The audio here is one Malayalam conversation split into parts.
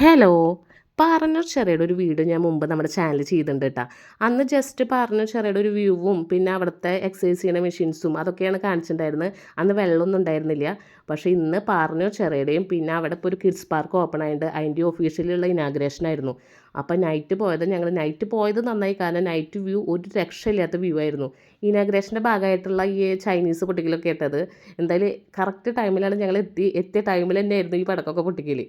ഹലോ! പാറന്നൂർ ചെറിയുടെ ഒരു വീഡിയോ ഞാൻ മുമ്പ് നമ്മുടെ ചാനലിൽ ചെയ്തിട്ടുണ്ട് ട്ടാ. അന്ന് ജസ്റ്റ് പാറന്നൂർ ചെറിയുടെ ഒരു വ്യൂവും പിന്നെ അവിടുത്തെ എക്സർസൈസ് ചെയ്യണ മെഷീൻസും അതൊക്കെയാണ് കാണിച്ചിട്ടുണ്ടായിരുന്നത്. അന്ന് വെള്ളമൊന്നും ഉണ്ടായിരുന്നില്ല. പക്ഷേ ഇന്ന് പാറന്നൂർ ചെറിയുടെയും പിന്നെ അവിടെ ഇപ്പോൾ ഒരു കിഡ്സ് പാർക്ക് ഓപ്പൺ ആയിട്ടുണ്ട്. അതിൻ്റെ ഒഫീഷ്യലുള്ള ഇനാഗുറേഷൻ ആയിരുന്നു. അപ്പോൾ നൈറ്റ് പോയത് നന്നായി, കാരണം നൈറ്റ് വ്യൂ ഒരു രക്ഷയില്ലാത്ത വ്യൂ ആയിരുന്നു. ഇനാഗുറേഷൻ്റെ ഭാഗമായിട്ടുള്ള ഈ ചൈനീസ് പൊട്ടിക്കലൊക്കെ ഇട്ടത് എന്തായാലും കറക്റ്റ് ടൈമിലാണ് ഞങ്ങൾ എത്തിയ ടൈമിൽ തന്നെയായിരുന്നു ഈ പടക്കമൊക്കെ പൊട്ടിക്കൽ.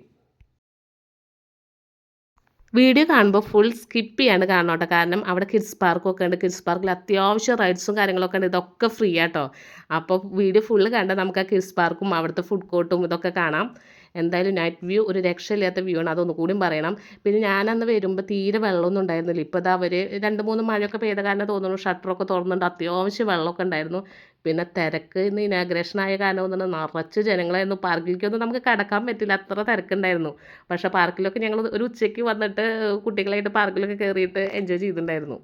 വീഡിയോ കാണുമ്പോൾ ഫുൾ സ്കിപ്പ് ചെയ്യാണ്ട് കാണണം കേട്ടോ, കാരണം അവിടെ കിഡ്സ് പാർക്കൊക്കെ ഉണ്ട്. കിഡ്സ് പാർക്കിൽ അത്യാവശ്യം റൈഡ്സും കാര്യങ്ങളൊക്കെ ഉണ്ട്. ഇതൊക്കെ ഫ്രീ ആട്ടോ. അപ്പോൾ വീഡിയോ ഫുള്ള് കണ്ടാൽ നമുക്ക് ആ കിഡ്സ് പാർക്കും അവിടുത്തെ ഫുഡ് കോർട്ടും ഇതൊക്കെ കാണാം. എന്തായാലും നൈറ്റ് വ്യൂ ഒരു രക്ഷയില്ലാത്ത വ്യൂ ആണ്, അതൊന്നും കൂടിയും പറയണം. പിന്നെ ഞാനന്ന് വരുമ്പോൾ തീരെ വെള്ളമൊന്നും ഉണ്ടായിരുന്നില്ല. ഇപ്പോൾ ഇതാ അവർ 2-3 മഴയൊക്കെ പെയ്ത കാരണം തോന്നുന്നു ഷട്ടറൊക്കെ തുറന്നുണ്ട്, അത്യാവശ്യം വെള്ളമൊക്കെ ഉണ്ടായിരുന്നു. പിന്നെ തിരക്ക് ഇന്ന് ഇനാഗ്രേഷൻ ആയ കാരണം തോന്നുന്നു നിറച്ച് ജനങ്ങളായിരുന്നു. പാർക്കിലേക്കൊന്നും നമുക്ക് കടക്കാൻ പറ്റില്ല, അത്ര തിരക്കുണ്ടായിരുന്നു. പക്ഷേ പാർക്കിലൊക്കെ ഞങ്ങൾ ഒരു ഉച്ചയ്ക്ക് വന്നിട്ട് കുട്ടികളായിട്ട് പാർക്കിലൊക്കെ കയറിയിട്ട് എൻജോയ് ചെയ്തിട്ടുണ്ടായിരുന്നു.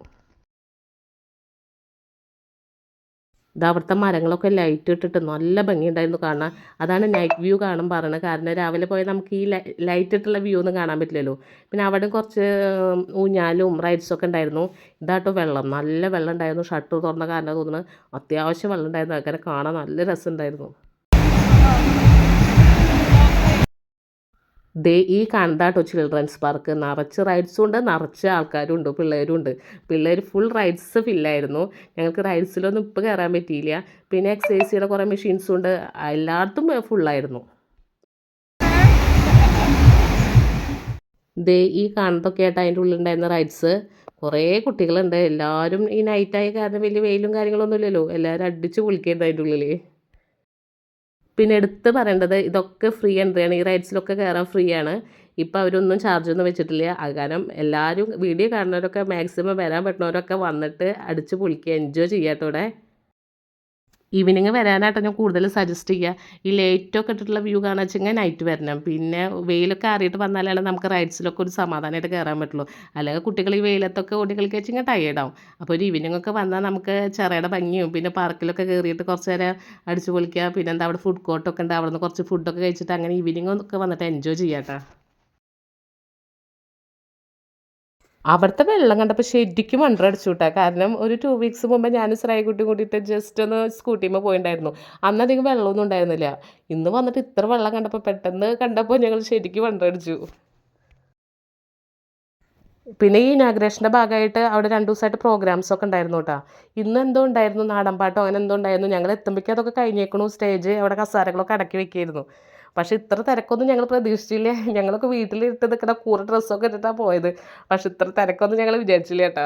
ഇത് അവിടുത്തെ മരങ്ങളൊക്കെ ലൈറ്റ് ഇട്ടിട്ട് നല്ല ഭംഗിയുണ്ടായിരുന്നു കാണാൻ. അതാണ് നൈറ്റ് വ്യൂ കാണും പറയണത്. കാരണം രാവിലെ പോയാൽ നമുക്ക് ഈ ലൈറ്റ് ഇട്ടുള്ള വ്യൂ ഒന്നും കാണാൻ പറ്റില്ലല്ലോ. പിന്നെ അവിടെ കുറച്ച് ഊഞ്ഞാലും റൈഡ്സൊക്കെ ഉണ്ടായിരുന്നു. ഇതാട്ടോ വെള്ളം, നല്ല വെള്ളം ഉണ്ടായിരുന്നു. ഷട്ടർ തുറന്ന കാരണം തോന്നുന്നത് അത്യാവശ്യം വെള്ളം ഉണ്ടായിരുന്നു. അങ്ങനെ കാണാൻ നല്ല രസമുണ്ടായിരുന്നു. ദേ ഈ കാണുന്നതാട്ടോ ചിൽഡ്രൻസ് പാർക്ക്. നിറച്ച് റൈഡ്സും ഉണ്ട്, നിറച്ച് ആൾക്കാരും ഉണ്ട്, പിള്ളേരും ഉണ്ട്. പിള്ളേർ ഫുൾ റൈഡ്സ് ഫില്ലായിരുന്നു. ഞങ്ങൾക്ക് റൈഡ്സിലൊന്നും ഇപ്പോൾ കയറാൻ പറ്റിയില്ല. പിന്നെ എക്സസൈസ് ചെയ്യുന്ന കുറേ മെഷീൻസും ഉണ്ട്, എല്ലായിടത്തും ഫുള്ളായിരുന്നു. ദേ ഈ കാണുന്നതൊക്കെ ആയിട്ട് അതിൻ്റെ ഉള്ളിലുണ്ടായിരുന്ന റൈഡ്സ്. കുറേ കുട്ടികളുണ്ട്. എല്ലാവരും ഈ നൈറ്റായ കാരണം വലിയ വെയിലും കാര്യങ്ങളൊന്നും ഇല്ലല്ലോ, എല്ലാവരും അടിച്ച് പൊളിക്കായിരുന്നു അതിൻ്റെ ഉള്ളിൽ. പിന്നെ എടുത്ത് പറയേണ്ടത് ഇതൊക്കെ ഫ്രീ എൻട്രിയാണ്. ഈ റൈഡ്സിലൊക്കെ കയറാൻ ഫ്രീ ആണ്. ഇപ്പോൾ അവരൊന്നും ചാർജൊന്നും വെച്ചിട്ടില്ല. അത് കാരണം എല്ലാവരും വീഡിയോ കാണുന്നവരൊക്കെ മാക്സിമം വരാൻ പറ്റുന്നവരൊക്കെ വന്നിട്ട് അടിച്ച് പൊളിക്കുക, എൻജോയ് ചെയ്യാട്ടോ ഇവിടെ. ഈവനിങ് വരാനായിട്ട് ഞാൻ കൂടുതൽ സജസ്റ്റ് ചെയ്യുക. ഈ ലൈറ്റൊക്കെ ഇട്ടിട്ടുള്ള വ്യൂ കാണാൻ വെച്ചെങ്കിൽ നൈറ്റ് വരണം. പിന്നെ വെയിലൊക്കെ ആറിയിട്ട് വന്നാലാണ് നമുക്ക് റൈഡ്സിലൊക്കെ ഒരു സമാധാനമായിട്ട് കയറാൻ പറ്റുള്ളൂ. അല്ലെങ്കിൽ കുട്ടികൾ ഈ വെയിലത്തൊക്കെ ഓടി കളിക്കുക വെച്ചെങ്കിൽ ടയേർഡാവും. അപ്പോൾ ഒരു ഈവനിങ് ഒക്കെ വന്നാൽ നമുക്ക് ചെറിയുടെ ഭംഗിയും പിന്നെ പാർക്കിലൊക്കെ കയറിയിട്ട് കുറച്ച് നേരം അടിച്ച് പൊളിക്കുക. പിന്നെ എന്താ അവിടെ ഫുഡ് കോർട്ടൊക്കെ ഉണ്ട്, അവിടെ നിന്ന് കുറച്ച് ഫുഡൊക്കെ കഴിച്ചിട്ട് അങ്ങനെ ഈവനിങ് ഒക്കെ വന്നിട്ട് എൻജോയ് ചെയ്യാം കേട്ടോ. അവിടുത്തെ വെള്ളം കണ്ടപ്പോൾ ശരിക്കും വണ്ടറടിച്ചു വിട്ടാ. കാരണം ഒരു 2 വീക്സ് മുമ്പ് ഞാനും ശ്രായക്കുട്ടിയും കൂടിയിട്ട് ജസ്റ്റ് ഒന്ന് സ്കൂട്ടിമ്മ പോയിട്ടുണ്ടായിരുന്നു. അന്നധികം വെള്ളമൊന്നും ഉണ്ടായിരുന്നില്ല. ഇന്ന് വന്നിട്ട് ഇത്ര വെള്ളം കണ്ടപ്പോൾ പെട്ടെന്ന് കണ്ടപ്പോൾ ഞങ്ങൾ ശരിക്കും വണ്ടറടിച്ചു. പിന്നെ ഈ ഇനാഗ്രേഷൻ്റെ ഭാഗമായിട്ട് അവിടെ 2 ദിവസമായിട്ട് പ്രോഗ്രാംസൊക്കെ ഉണ്ടായിരുന്നു കേട്ടോ. ഇന്ന് എന്തോ ഉണ്ടായിരുന്നു, നാടൻ പാട്ടോ അങ്ങനെ എന്തോ ഉണ്ടായിരുന്നു. ഞങ്ങൾ എത്തുമ്പോഴേക്കും അതൊക്കെ കഴിഞ്ഞേക്കണു. സ്റ്റേജ് അവിടെ കസാരകളൊക്കെ അടക്കി വെക്കായിരുന്നു. പക്ഷേ ഇത്ര തിരക്കൊന്നും ഞങ്ങൾ പ്രതീക്ഷിച്ചില്ല. ഞങ്ങളൊക്കെ വീട്ടിലിട്ട് നിൽക്കുന്ന കൂറ ഡ്രസ്സൊക്കെ ഇട്ടിട്ടാണ് പോയത്. പക്ഷേ ഇത്ര തിരക്കൊന്നും ഞങ്ങൾ വിചാരിച്ചില്ല കേട്ടോ.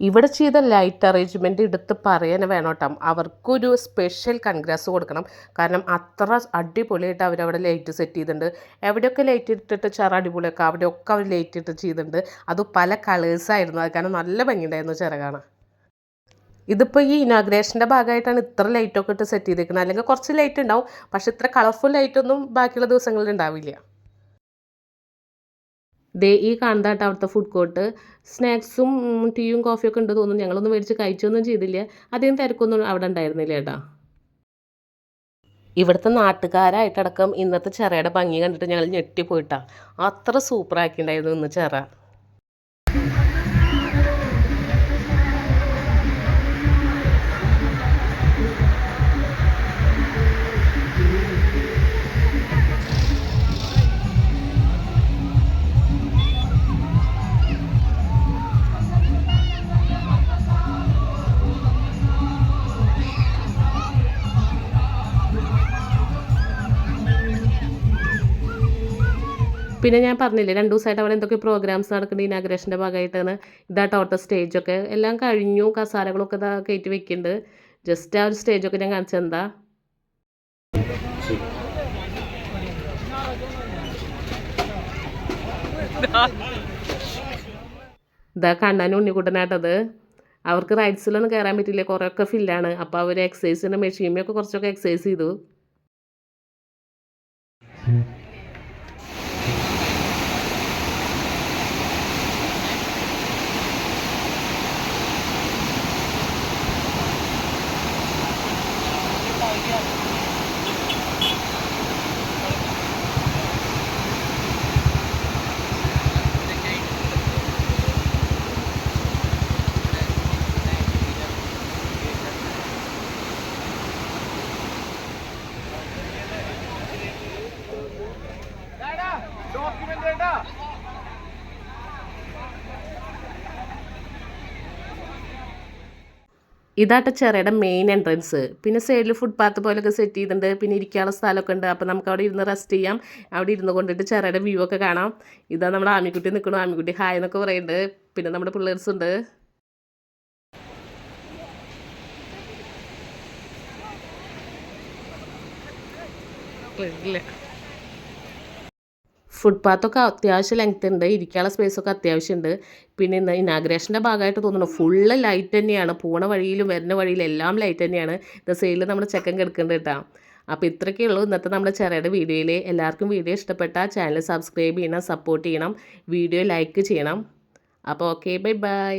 ഇവിടെ ചെയ്ത ലൈറ്റ് അറേഞ്ച്മെൻറ്റ് എടുത്ത് പറയാൻ വേണം കേട്ടോ. അവർക്കൊരു സ്പെഷ്യൽ കൺഗ്രാസ് കൊടുക്കണം. കാരണം അത്ര അടിപൊളിയായിട്ട് അവരവിടെ ലൈറ്റ് സെറ്റ് ചെയ്തിട്ടുണ്ട്. എവിടെയൊക്കെ ലൈറ്റ് ഇട്ടിട്ട് ചിറ അടിപൊളിയൊക്കെ അവിടെയൊക്കെ അവർ ലൈറ്റ് ഇട്ട് ചെയ്തിട്ടുണ്ട്. അത് പല കളേഴ്സായിരുന്നു. അത് കാരണം നല്ല ഭംഗിയുണ്ടായിരുന്നു ചിറ കാണാൻ. ഇതിപ്പോൾ ഈ ഇനാഗ്രേഷൻ്റെ ഭാഗമായിട്ടാണ് ഇത്ര ലൈറ്റൊക്കെ ഇട്ട് സെറ്റ് ചെയ്തേക്കുന്നത്. അല്ലെങ്കിൽ കുറച്ച് ലൈറ്റ് ഉണ്ടാവും, പക്ഷേ ഇത്ര കളർഫുൾ ലൈറ്റൊന്നും ബാക്കിയുള്ള ദിവസങ്ങളിൽ ഉണ്ടാവില്ല. ദേ ഈ കാണുന്നതായിട്ട് അവിടുത്തെ ഫുഡ് കോർട്ട്. സ്നാക്സും ടീയും കോഫിയൊക്കെ ഉണ്ട് തോന്നുന്നു. ഞങ്ങളൊന്നും മേടിച്ച് കഴിച്ചൊന്നും ചെയ്തില്ല. അധികം തിരക്കൊന്നും അവിടെ ഉണ്ടായിരുന്നില്ല കേട്ടോ. ഇവിടുത്തെ നാട്ടുകാരായിട്ടടക്കം ഇന്നത്തെ ചിറയുടെ ഭംഗി കണ്ടിട്ട് ഞങ്ങൾ ഞെട്ടിപ്പോയിട്ടാ. അത്ര സൂപ്പറാക്കിയിട്ടുണ്ടായിരുന്നു ഇന്ന് ചിറ. പിന്നെ ഞാൻ പറഞ്ഞില്ലേ 2 ദിവസമായിട്ട് അവിടെ എന്തൊക്കെ പ്രോഗ്രാംസ് നടക്കുന്നുണ്ട് ഇനാഗ്രേഷൻ്റെ ഭാഗമായിട്ടാണ്. ഇതാട്ടോ അവിടുത്തെ സ്റ്റേജൊക്കെ എല്ലാം കഴിഞ്ഞു. കസാരകളൊക്കെ ഇതാ കയറ്റി വെക്കുന്നുണ്ട്. ജസ്റ്റ് ആ ഒരു സ്റ്റേജൊക്കെ ഞാൻ കാണിച്ചെന്താ. ഇതാ കണ്ണനും ഉണ്ണിക്കുട്ടനാട്ടത്. അവർക്ക് റൈഡ്സിലൊന്നും കയറാൻ പറ്റില്ല, കുറേയൊക്കെ ഫില്ലാണ്. അപ്പോൾ അവർ എക്സസൈസിൻ്റെ മെഷീനൊക്കെ കുറച്ചൊക്കെ എക്സസൈസ് ചെയ്തു. ഇതാട്ടെ ചെറിയുടെ മെയിൻ എൻട്രൻസ്. പിന്നെ സൈഡിൽ ഫുട്പാത്ത് പോലൊക്കെ സെറ്റ് ചെയ്തിട്ടുണ്ട്. പിന്നെ ഇരിക്കാനുള്ള സ്ഥലമൊക്കെ ഉണ്ട്. അപ്പോൾ നമുക്ക് അവിടെ ഇരുന്ന് റെസ്റ്റ് ചെയ്യാം. അവിടെ ഇരുന്ന് കൊണ്ടിട്ട് ചെറിയുടെ വ്യൂ ഒക്കെ കാണാം. ഇതാ നമ്മുടെ ആമിക്കുട്ടി നിൽക്കണു. ആമിക്കുട്ടി ഹായ് എന്നൊക്കെ പറയുന്നുണ്ട്. പിന്നെ നമ്മുടെ പിള്ളേഴ്സ് ഉണ്ട്. ഫുട്പാത്തൊക്കെ അത്യാവശ്യം ലെങ്ത് ഉണ്ട്. ഇരിക്കാനുള്ള സ്പേസൊക്കെ അത്യാവശ്യമുണ്ട്. പിന്നെ ഇന്ന് ഇനാഗ്രേഷൻ്റെ ഭാഗമായിട്ട് തോന്നുന്നു ഫുള്ള് ലൈറ്റ് തന്നെയാണ്. പോണ വഴിയിലും വരുന്ന വഴിയിലും എല്ലാം ലൈറ്റ് തന്നെയാണ്. ഇത് സൈഡിൽ നമ്മുടെ ചെക്കൻ കിടക്കുന്നുണ്ട് കേട്ടോ. അപ്പോൾ ഇത്രയൊക്കെ ഉള്ളൂ ഇന്നത്തെ നമ്മുടെ ചെറിയുടെ വീഡിയോയിൽ. എല്ലാവർക്കും വീഡിയോ ഇഷ്ടപ്പെട്ടാൽ ചാനൽ സബ്സ്ക്രൈബ് ചെയ്യണം, സപ്പോർട്ട് ചെയ്യണം, വീഡിയോ ലൈക്ക് ചെയ്യണം. അപ്പോൾ ഓക്കെ, ബൈ ബൈ.